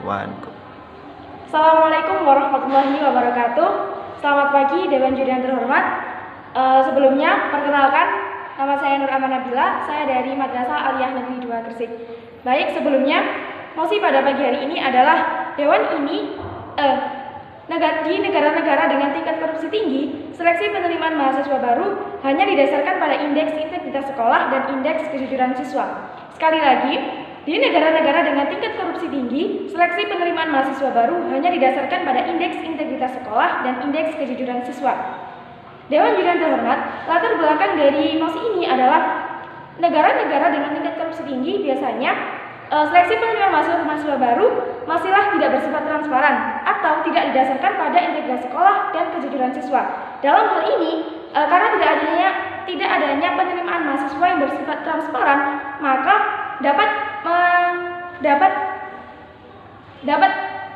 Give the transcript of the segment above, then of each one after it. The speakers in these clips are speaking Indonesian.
One, go. Assalamualaikum warahmatullahi wabarakatuh. Selamat pagi Dewan Juri yang terhormat. Sebelumnya perkenalkan, nama saya Nur Aman Nabila. Saya dari Madrasah Aliyah Negeri 2 Gresik. Baik, sebelumnya mosi pada pagi hari ini adalah Dewan ini di negara-negara dengan tingkat korupsi tinggi, seleksi penerimaan mahasiswa baru hanya didasarkan pada indeks integritas sekolah dan indeks kejujuran siswa. Sekali lagi, di negara-negara dengan tingkat korupsi tinggi, seleksi penerimaan mahasiswa baru hanya didasarkan pada indeks integritas sekolah dan indeks kejujuran siswa. Dewan Juri yang terhormat, latar belakang dari mosi ini adalah negara-negara dengan tingkat korupsi tinggi biasanya seleksi penerimaan mahasiswa baru masihlah tidak bersifat transparan atau tidak didasarkan pada integritas sekolah dan kejujuran siswa. Dalam hal ini, karena tidak adanya penerimaan mahasiswa yang bersifat transparan, maka dapat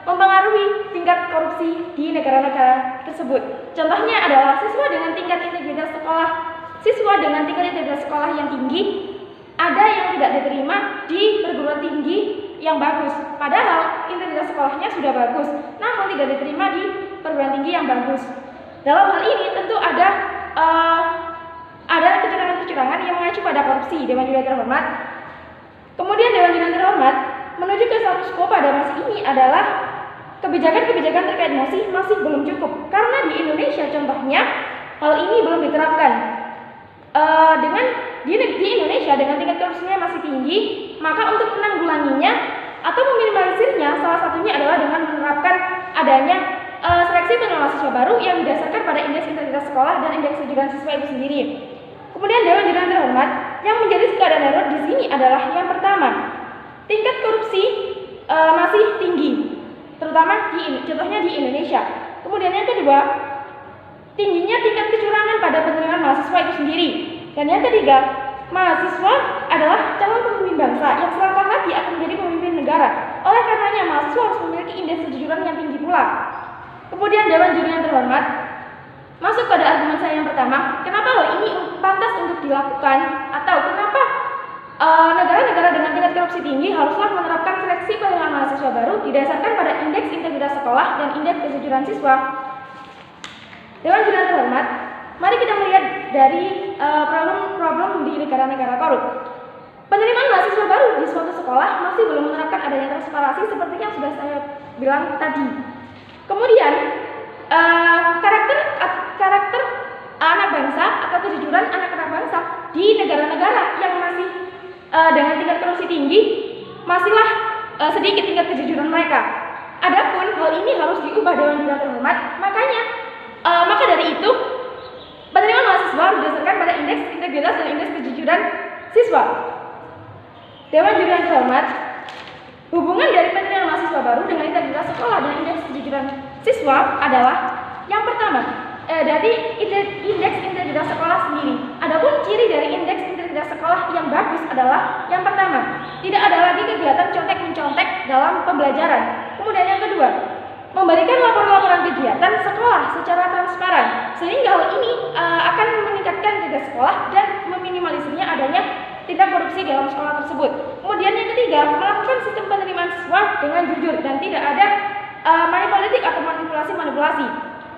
mempengaruhi tingkat korupsi di negara-negara tersebut. Contohnya adalah siswa dengan tingkat integritas sekolah yang tinggi ada yang tidak diterima di perguruan tinggi yang bagus, padahal integritas sekolahnya sudah bagus, namun tidak diterima di perguruan tinggi yang bagus. Dalam hal ini tentu ada kecurangan-kecurangan yang mengacu pada korupsi. Dewan Juri yang terhormat. Kemudian Dewan Juri yang terhormat, menuju ke status quo pada mosi ini adalah kebijakan-kebijakan terkait mosi masih belum cukup, karena di Indonesia contohnya hal ini belum diterapkan. Di Indonesia dengan tingkat korupsinya masih tinggi, maka untuk menanggulanginya atau meminimalisirnya salah satunya adalah dengan menerapkan adanya seleksi penerimaan mahasiswa baru yang didasarkan pada indeks integritas sekolah dan indeks kejujuran siswa itu sendiri. Kemudian Dewan Juri yang terhormat, yang menjadi keadaan darurat di sini adalah yang pertama, tingkat korupsi masih tinggi, terutama contohnya di Indonesia. Kemudian yang kedua, tingginya tingkat kecurangan pada penerimaan mahasiswa itu sendiri. Dan yang ketiga, mahasiswa adalah calon pemimpin bangsa yang selangkah lagi akan menjadi pemimpin negara. Oleh karenanya, mahasiswa harus memiliki indeks kejujuran yang tinggi pula. Kemudian Dewan Juri yang terhormat, masuk pada argumen saya yang pertama, kenapa hal ini pantas untuk dilakukan atau kenapa negara-negara dengan tingkat korupsi tinggi haruslah menerapkan seleksi penerimaan mahasiswa baru didasarkan pada indeks integritas sekolah dan indeks kejujuran siswa. Dewan Juri yang terhormat, mari kita melihat dari problem-problem di negara-negara korup. Penerimaan mahasiswa baru di suatu sekolah masih belum menerapkan adanya transparansi seperti yang sudah saya bilang tadi. Kemudian karakter anak bangsa atau kejujuran anak-anak bangsa di negara-negara yang masih dengan tingkat korupsi tinggi masihlah sedikit tingkat kejujuran mereka. Adapun hal ini harus diubah Dewan Juri yang terhormat. Maka dari itu penerimaan mahasiswa harus didasarkan pada indeks integritas dan indeks kejujuran siswa. Dewan Juri yang terhormat, hubungan dari penerimaan mahasiswa baru dengan integritas sekolah dan indeks kejujuran siswa adalah yang pertama, dari indeks integritas sekolah sendiri. Adapun ciri dari indeks integritas sekolah yang bagus adalah yang pertama, tidak ada lagi kegiatan contek-mencontek dalam pembelajaran. Kemudian yang kedua, memberikan laporan-laporan kegiatan sekolah secara transparan, sehingga hal ini akan meningkatkan integritas sekolah dan meminimalisirnya adanya tindak korupsi dalam sekolah tersebut. Kemudian yang ketiga, melakukan sistem penerimaan siswa dengan jujur dan tidak ada manipolitik atau manipulasi.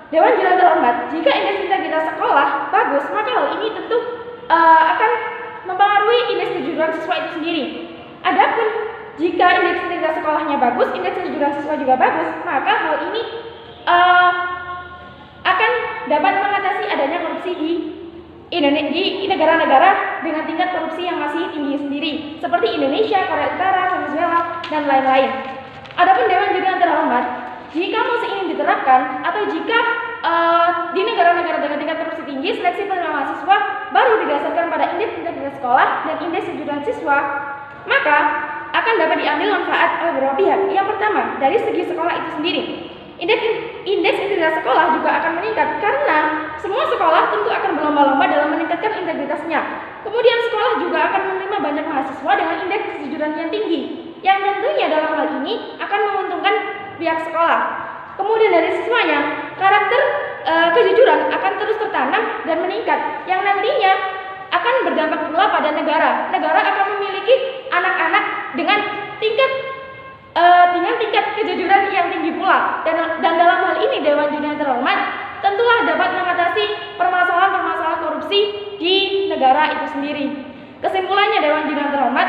Dewan Juri yang terhormat, jika indeks integritas sekolah bagus, maka hal ini tentu akan mempengaruhi indeks kejujuran siswa itu sendiri. Adapun jika indeks integritas sekolahnya bagus, indeks kejujuran siswa juga bagus, maka hal ini akan dapat mengatasi adanya korupsi di negara-negara dengan tingkat korupsi yang masih tinggi sendiri, seperti Indonesia, Korea Utara, Venezuela, dan lain-lain. Adapun Dewan Juri yang terhormat, jika mosi ini diterapkan atau jika di negara-negara dengan tingkat korupsi tinggi, seleksi penerimaan mahasiswa baru didasarkan pada indeks integritas sekolah dan indeks kejujuran siswa, maka akan dapat diambil manfaat oleh beberapa pihak. Yang pertama, dari segi sekolah itu sendiri, indeks integritas sekolah juga akan meningkat karena semua sekolah tentu akan berlomba-lomba dalam meningkatkan integritasnya. Kemudian sekolah juga akan menerima banyak mahasiswa dengan indeks kejujuran yang tinggi, yang tentunya dalam hal ini akan menguntungkan pihak sekolah. Kemudian dari siswanya, karakter kejujuran akan terus tertanam dan meningkat, yang nantinya akan berdampak pula pada negara. Negara akan memiliki anak-anak dengan tingkat tingkat kejujuran yang tinggi pula. Dan dalam hal ini Dewan Juri yang terhormat tentulah dapat mengatasi permasalahan-permasalahan korupsi di negara itu sendiri. Kesimpulannya Dewan Juri yang terhormat,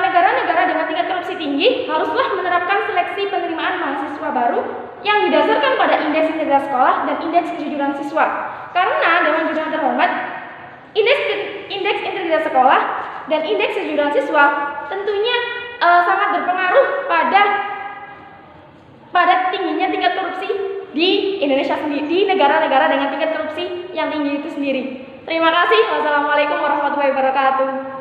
negara-negara dengan tingkat korupsi tinggi haruslah menerapkan seleksi penerimaan mahasiswa baru yang didasarkan pada indeks integritas sekolah dan indeks kejujuran siswa. Karena Dewan Juri yang terhormat, indeks integritas sekolah dan indeks kejujuran siswa tentunya sangat berpengaruh pada tingginya tingkat korupsi di Indonesia sendiri, di negara-negara dengan tingkat korupsi yang tinggi itu sendiri. Terima kasih. Wassalamualaikum warahmatullahi wabarakatuh.